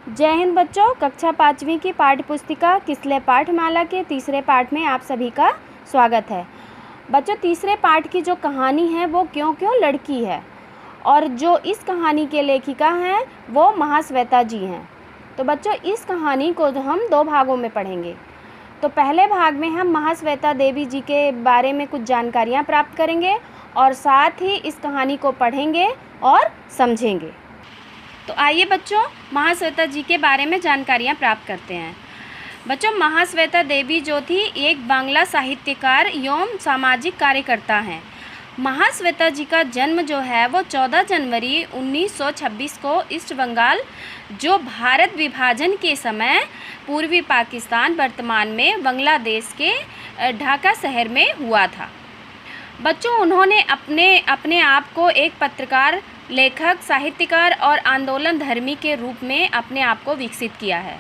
जय हिंद बच्चों। कक्षा 5वीं की पाठ्य पुस्तिका किसले पाठमाला के तीसरे पाठ में आप सभी का स्वागत है। बच्चों, तीसरे पाठ की जो कहानी है वो क्यों क्यों लड़की है, और जो इस कहानी के लेखिका हैं वो महाश्वेता जी हैं। तो बच्चों, इस कहानी को हम 2 भागों में पढ़ेंगे। तो पहले भाग में हम महाश्वेता देवी जी के बारे में कुछ जानकारियाँ प्राप्त करेंगे और साथ ही इस कहानी को पढ़ेंगे और समझेंगे। तो आइए बच्चों, महाश्वेता जी के बारे में जानकारियाँ प्राप्त करते हैं। बच्चों, महाश्वेता देवी जो थी एक बांग्ला साहित्यकार एवं सामाजिक कार्यकर्ता हैं। महाश्वेता जी का जन्म जो है वो 14 जनवरी 1926 को ईस्ट बंगाल, जो भारत विभाजन के समय पूर्वी पाकिस्तान वर्तमान में बांग्लादेश के ढाका शहर में हुआ था। बच्चों, उन्होंने अपने आप को एक पत्रकार, लेखक, साहित्यकार और आंदोलन धर्मी के रूप में अपने आप को विकसित किया है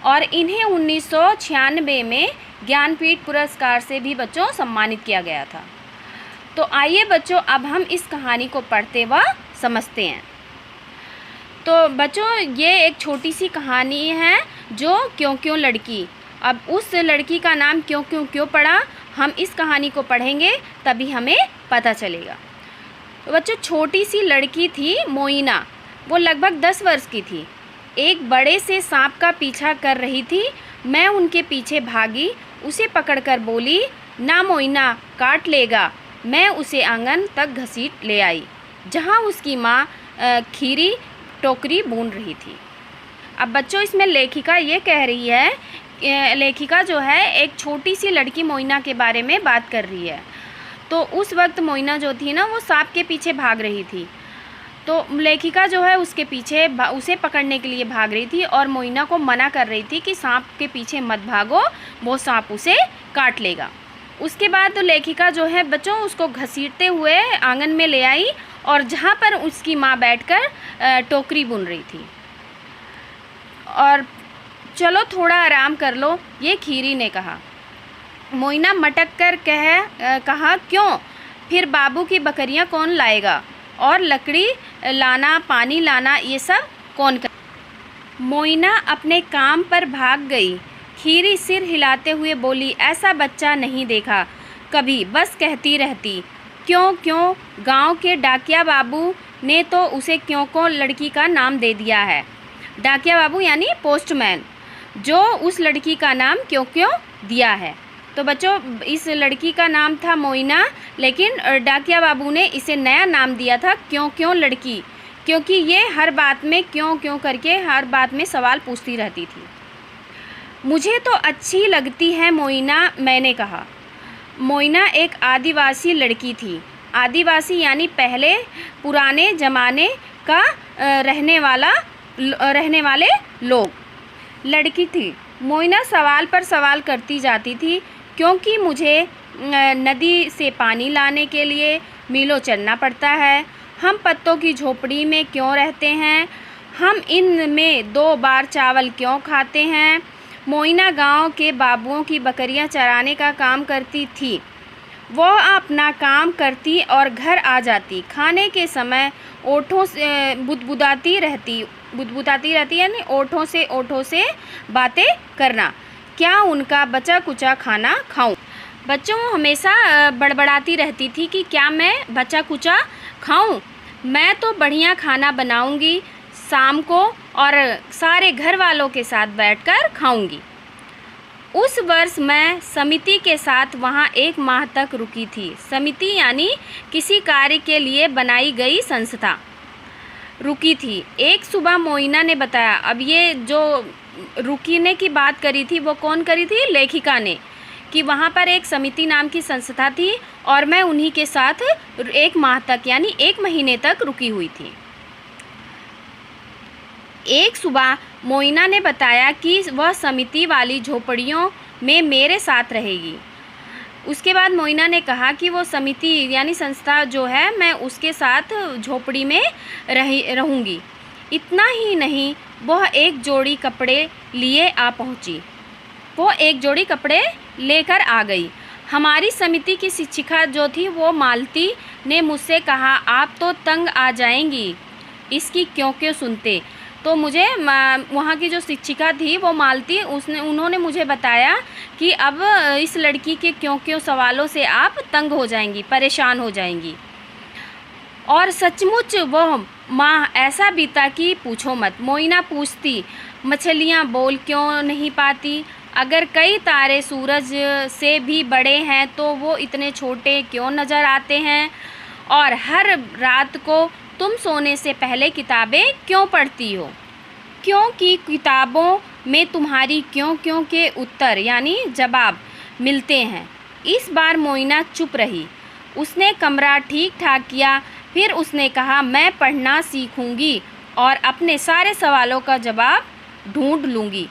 और इन्हें 1996 में ज्ञानपीठ पुरस्कार से भी बच्चों सम्मानित किया गया था। तो आइए बच्चों, अब हम इस कहानी को पढ़ते व समझते हैं। तो बच्चों, ये एक छोटी सी कहानी है जो क्यों क्यों लड़की। अब उस लड़की का नाम क्यों क्यों क्यों पड़ा, हम इस कहानी को पढ़ेंगे तभी हमें पता चलेगा। तो बच्चों, छोटी सी लड़की थी मोइना। वो लगभग 10 वर्ष की थी। एक बड़े से सांप का पीछा कर रही थी। मैं उनके पीछे भागी, उसे पकड़कर बोली, ना मोइना, काट लेगा। मैं उसे आंगन तक घसीट ले आई, जहां उसकी माँ खीरी टोकरी बून रही थी। अब बच्चों, इसमें लेखिका ये कह रही है, लेखिका जो है एक छोटी सी लड़की मोइना के बारे में बात कर रही है। तो उस वक्त मोइना जो थी ना, वो सांप के पीछे भाग रही थी। तो लेखिका जो है उसके पीछे उसे पकड़ने के लिए भाग रही थी और मोइना को मना कर रही थी कि सांप के पीछे मत भागो, वो सांप उसे काट लेगा। उसके बाद तो लेखिका जो है बच्चों उसको घसीटते हुए आंगन में ले आई और जहाँ पर उसकी माँ बैठकर टोकरी बुन रही थी। और चलो थोड़ा आराम कर लो, ये खीरी ने कहा। मोइना मटक कर कहा, क्यों? फिर बाबू की बकरियां कौन लाएगा, और लकड़ी लाना, पानी लाना, ये सब कौन कर? मोइना अपने काम पर भाग गई। खीरी सिर हिलाते हुए बोली, ऐसा बच्चा नहीं देखा कभी, बस कहती रहती क्यों क्यों। गांव के डाकिया बाबू ने तो उसे क्यों को लड़की का नाम दे दिया है। डाकिया बाबू यानी पोस्टमैन, जो उस लड़की का नाम क्यों क्यों दिया है। तो बच्चों, इस लड़की का नाम था मोइना, लेकिन डाकिया बाबू ने इसे नया नाम दिया था क्यों क्यों लड़की, क्योंकि ये हर बात में क्यों क्यों करके हर बात में सवाल पूछती रहती थी। मुझे तो अच्छी लगती है मोइना, मैंने कहा। मोइना एक आदिवासी लड़की थी। आदिवासी यानी पहले पुराने ज़माने का रहने वाले लोग लड़की थी। मोइना सवाल पर सवाल करती जाती थी, क्योंकि मुझे नदी से पानी लाने के लिए मीलों चलना पड़ता है। हम पत्तों की झोपड़ी में क्यों रहते हैं? हम इनमें 2 बार चावल क्यों खाते हैं? मोइना गांव के बाबुओं की बकरियां चराने का काम करती थी। वह अपना काम करती और घर आ जाती। खाने के समय ओठों से बुदबुदाती रहती यानी ओठों से बातें करना, क्या उनका बचा कुचा खाना खाऊं। बच्चों, हमेशा बड़बड़ाती रहती थी कि क्या मैं बचा कुचा खाऊं, मैं तो बढ़िया खाना बनाऊंगी शाम को और सारे घर वालों के साथ बैठकर खाऊंगी। उस वर्ष मैं समिति के साथ वहाँ 1 माह तक रुकी थी। समिति यानी किसी कार्य के लिए बनाई गई संस्था रुकी थी। एक सुबह मोइना ने बताया, अब ये जो रुकने की बात करी थी वो कौन करी थी? लेखिका ने, कि वहाँ पर एक समिति नाम की संस्था थी और मैं उन्हीं के साथ 1 माह तक यानी 1 महीने तक रुकी हुई थी। एक सुबह मोइना ने बताया कि वह समिति वाली झोपड़ियों में मेरे साथ रहेगी। उसके बाद मोइना ने कहा कि वो समिति यानी संस्था जो है, मैं उसके साथ झोपड़ी में रहूँगी। इतना ही नहीं, वह एक जोड़ी कपड़े लिए आ पहुँची। वो एक जोड़ी कपड़े लेकर आ गई। हमारी समिति की शिक्षिका जो थी वो मालती ने मुझसे कहा, आप तो तंग आ जाएंगी इसकी क्यों क्यों सुनते। तो मुझे वहाँ की जो शिक्षिका थी वो मालती, उन्होंने मुझे बताया कि अब इस लड़की के क्यों क्यों सवालों से आप तंग हो जाएंगी, परेशान हो जाएंगी। और सचमुच वो माह ऐसा बीता कि पूछो मत। मोइना पूछती, मछलियाँ बोल क्यों नहीं पाती? अगर कई तारे सूरज से भी बड़े हैं तो वो इतने छोटे क्यों नज़र आते हैं? और हर रात को तुम सोने से पहले किताबें क्यों पढ़ती हो? क्योंकि किताबों में तुम्हारी क्यों क्यों के उत्तर यानी जवाब मिलते हैं। इस बार मोइना चुप रही। उसने कमरा ठीक ठाक किया, फिर उसने कहा, मैं पढ़ना सीखूंगी और अपने सारे सवालों का जवाब ढूंढ लूँगी।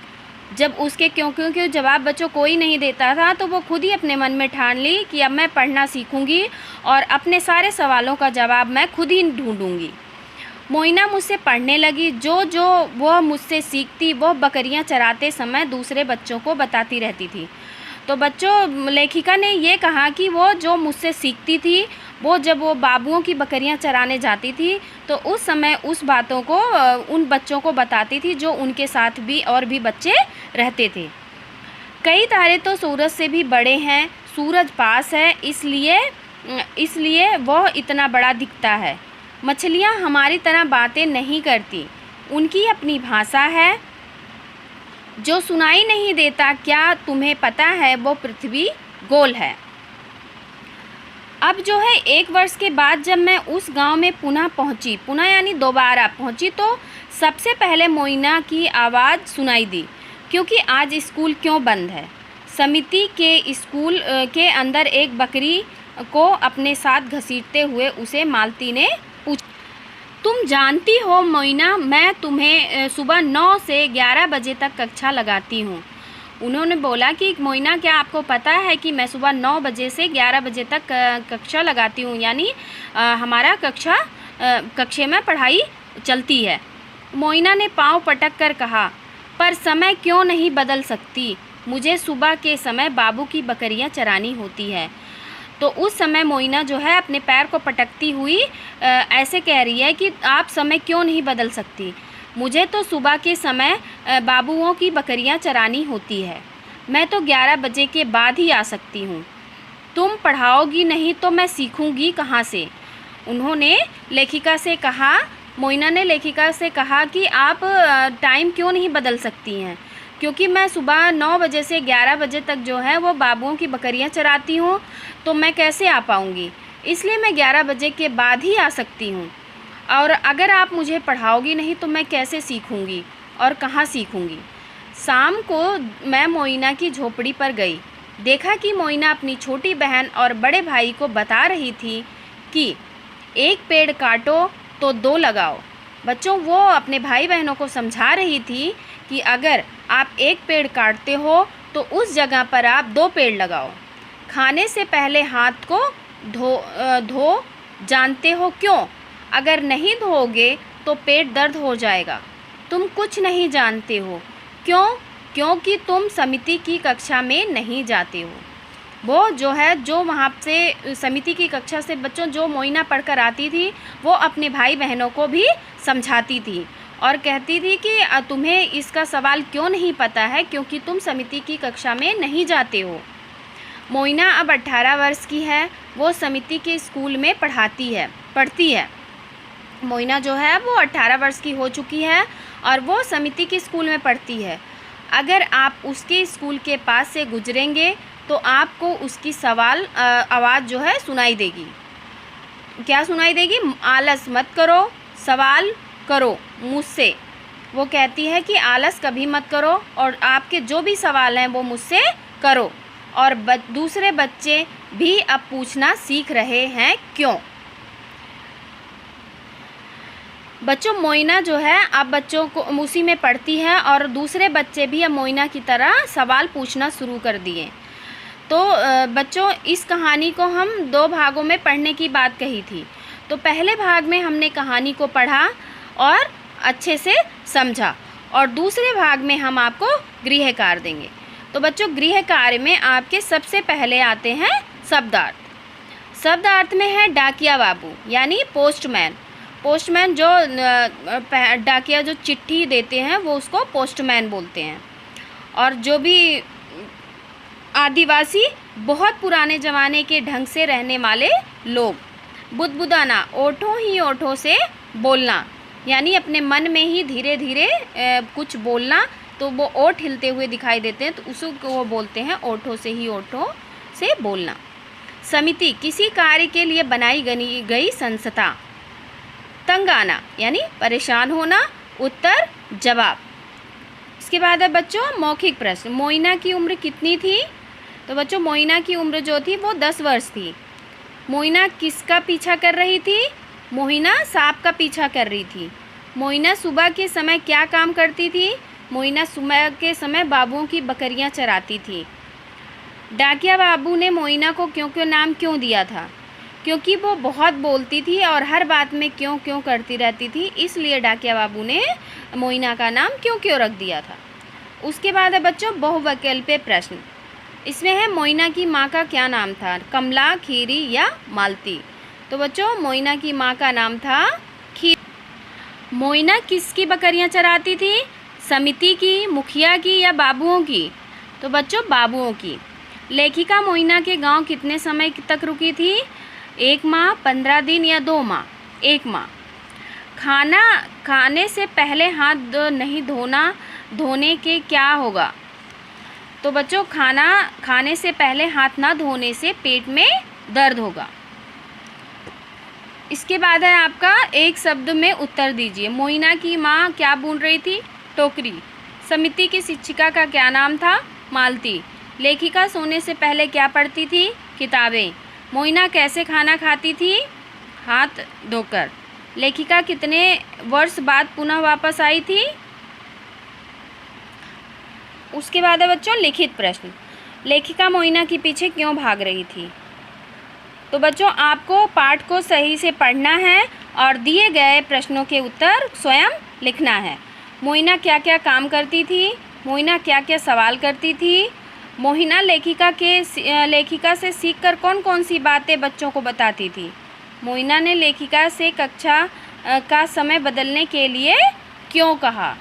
जब उसके क्यों क्यों के जवाब बच्चों कोई नहीं देता था तो वो खुद ही अपने मन में ठान ली कि अब मैं पढ़ना सीखूंगी और अपने सारे सवालों का जवाब मैं खुद ही ढूंढूंगी। मोइना मुझसे पढ़ने लगी। जो जो वह मुझसे सीखती वह बकरियां चराते समय दूसरे बच्चों को बताती रहती थी। तो बच्चों, लेखिका ने ये कहा कि वो जो मुझसे सीखती थी वो जब वो बाबुओं की बकरियां चराने जाती थी तो उस समय उस बातों को उन बच्चों को बताती थी जो उनके साथ भी और भी बच्चे रहते थे। कई तारे तो सूरज से भी बड़े हैं, सूरज पास है इसलिए वह इतना बड़ा दिखता है। मछलियाँ हमारी तरह बातें नहीं करती, उनकी अपनी भाषा है जो सुनाई नहीं देता। क्या तुम्हें पता है वो पृथ्वी गोल है? अब जो है 1 वर्ष के बाद जब मैं उस गांव में पुनः यानी दोबारा पहुंची तो सबसे पहले मोइना की आवाज़ सुनाई दी, क्योंकि आज स्कूल क्यों बंद है। समिति के स्कूल के अंदर एक बकरी को अपने साथ घसीटते हुए उसे मालती ने पूछा, तुम जानती हो मोइना, मैं तुम्हें सुबह 9 से 11 बजे तक कक्षा लगाती हूँ। उन्होंने बोला कि मोइना, क्या आपको पता है कि मैं सुबह 9 बजे से 11 बजे तक कक्षा लगाती हूँ, यानी हमारा कक्षे में पढ़ाई चलती है। मोइना ने पाँव पटक कर कहा, पर समय क्यों नहीं बदल सकती? मुझे सुबह के समय बाबू की बकरियाँ चरानी होती है। तो उस समय मोइना जो है अपने पैर को पटकती हुई ऐसे कह रही है कि आप समय क्यों नहीं बदल सकती? मुझे तो सुबह के समय बाबुओं की बकरियां चरानी होती है। मैं तो 11 बजे के बाद ही आ सकती हूँ। तुम पढ़ाओगी नहीं तो मैं सीखूंगी कहाँ से? उन्होंने लेखिका से कहा, मोइना ने लेखिका से कहा कि आप टाइम क्यों नहीं बदल सकती हैं? क्योंकि मैं सुबह 9 बजे से 11 बजे तक जो है वो बाबुओं की बकरियां चराती हूँ, तो मैं कैसे आ पाऊँगी? इसलिए मैं 11 बजे के बाद ही आ सकती हूँ। और अगर आप मुझे पढ़ाओगी नहीं तो मैं कैसे सीखूंगी और कहाँ सीखूंगी? शाम को मैं मोइना की झोपड़ी पर गई। देखा कि मोइना अपनी छोटी बहन और बड़े भाई को बता रही थी कि एक पेड़ काटो तो 2 लगाओ। बच्चों, वो अपने भाई बहनों को समझा रही थी कि अगर आप एक पेड़ काटते हो तो उस जगह पर आप 2 पेड़ लगाओ। खाने से पहले हाथ को धो जानते हो क्यों? अगर नहीं धोओगे तो पेट दर्द हो जाएगा। तुम कुछ नहीं जानते हो। क्यों? क्योंकि तुम समिति की कक्षा में नहीं जाते हो। वो जो है जो वहाँ से समिति की कक्षा से बच्चों जो मोइना पढ़कर आती थी वो अपने भाई बहनों को भी समझाती थी और कहती थी कि तुम्हें इसका सवाल क्यों नहीं पता है, क्योंकि तुम समिति की कक्षा में नहीं जाते हो। मोइना अब 18 वर्ष की है। वो समिति के स्कूल में पढ़ती है। मोइना जो है वो 18 वर्ष की हो चुकी है और वो समिति के स्कूल में पढ़ती है। अगर आप उसके स्कूल के पास से गुजरेंगे तो आपको उसकी आवाज़ जो है सुनाई देगी। क्या सुनाई देगी? आलस मत करो, सवाल करो मुझसे। वो कहती है कि आलस कभी मत करो और आपके जो भी सवाल हैं वो मुझसे करो। और दूसरे बच्चे भी अब पूछना सीख रहे हैं। क्यों? बच्चों, मोइना जो है अब बच्चों को उसी में पढ़ती है और दूसरे बच्चे भी अब मोइना की तरह सवाल पूछना शुरू कर दिए। तो बच्चों, इस कहानी को हम 2 भागों में पढ़ने की बात कही थी। तो पहले भाग में हमने कहानी को पढ़ा और अच्छे से समझा और दूसरे भाग में हम आपको गृह कार्य देंगे। तो बच्चों, गृह कार्य में आपके सबसे पहले आते हैं शब्दार्थ। शब्दार्थ में है डाकिया बाबू यानी पोस्टमैन। पोस्टमैन जो डाकिया जो चिट्ठी देते हैं वो उसको पोस्टमैन बोलते हैं। और जो भी आदिवासी बहुत पुराने ज़माने के ढंग से रहने वाले लोग। बुदबुदाना, ओठों ही ओठों से बोलना, यानी अपने मन में ही धीरे धीरे कुछ बोलना, तो वो ओठ हिलते हुए दिखाई देते हैं, तो उसको वो बोलते हैं ओठों से ही ओठों से बोलना। समिति, किसी कार्य के लिए बनाई गई संस्था। तंग आना, यानी परेशान होना। उत्तर जवाब। इसके बाद है बच्चों मौखिक प्रश्न। मोइना की उम्र कितनी थी? तो बच्चों मोइना की उम्र जो थी वो 10 वर्ष थी। मोइना किसका पीछा कर रही थी? मोइना सांप का पीछा कर रही थी। मोइना सुबह के समय क्या काम करती थी? मोइना सुबह के समय बाबुओं की बकरियां चराती थी। डाकिया बाबू ने मोइना को क्यों क्यों नाम क्यों दिया था? क्योंकि वो बहुत बोलती थी और हर बात में क्यों क्यों करती रहती थी, इसलिए डाकिया बाबू ने मोइना का नाम क्यों क्यों रख दिया था। उसके बाद है बच्चों बहुविकल्पीय प्रश्न। इसमें है मोइना की माँ का क्या नाम था? कमला, खीरी या मालती? तो बच्चों मोइना की माँ का नाम था खीरी। मोइना किसकी बकरियाँ चराती थी? समिति की, मुखिया की या बाबुओं की? तो बच्चों बाबुओं की। लेखिका मोइना के गांव कितने समय तक रुकी थी? 1 माह, 15 दिन या 2 माह? 1 माह। खाना खाने से पहले हाथ नहीं धोने के क्या होगा? तो बच्चों खाना खाने से पहले हाथ ना धोने से पेट में दर्द होगा। इसके बाद है आपका एक शब्द में उत्तर दीजिए। मोइना की माँ क्या बुन रही थी? टोकरी। समिति की शिक्षिका का क्या नाम था? मालती। लेखिका सोने से पहले क्या पढ़ती थी? किताबें। मोइना कैसे खाना खाती थी? हाथ धोकर। लेखिका कितने वर्ष बाद पुनः वापस आई थी? उसके बाद है बच्चों लिखित प्रश्न। लेखिका मोइना के पीछे क्यों भाग रही थी? तो बच्चों आपको पाठ को सही से पढ़ना है और दिए गए प्रश्नों के उत्तर स्वयं लिखना है। मोइना क्या क्या काम करती थी? मोइना क्या क्या सवाल करती थी? मोइना लेखिका से सीखकर कौन कौन सी बातें बच्चों को बताती थी? मोइना ने लेखिका से कक्षा का समय बदलने के लिए क्यों कहा?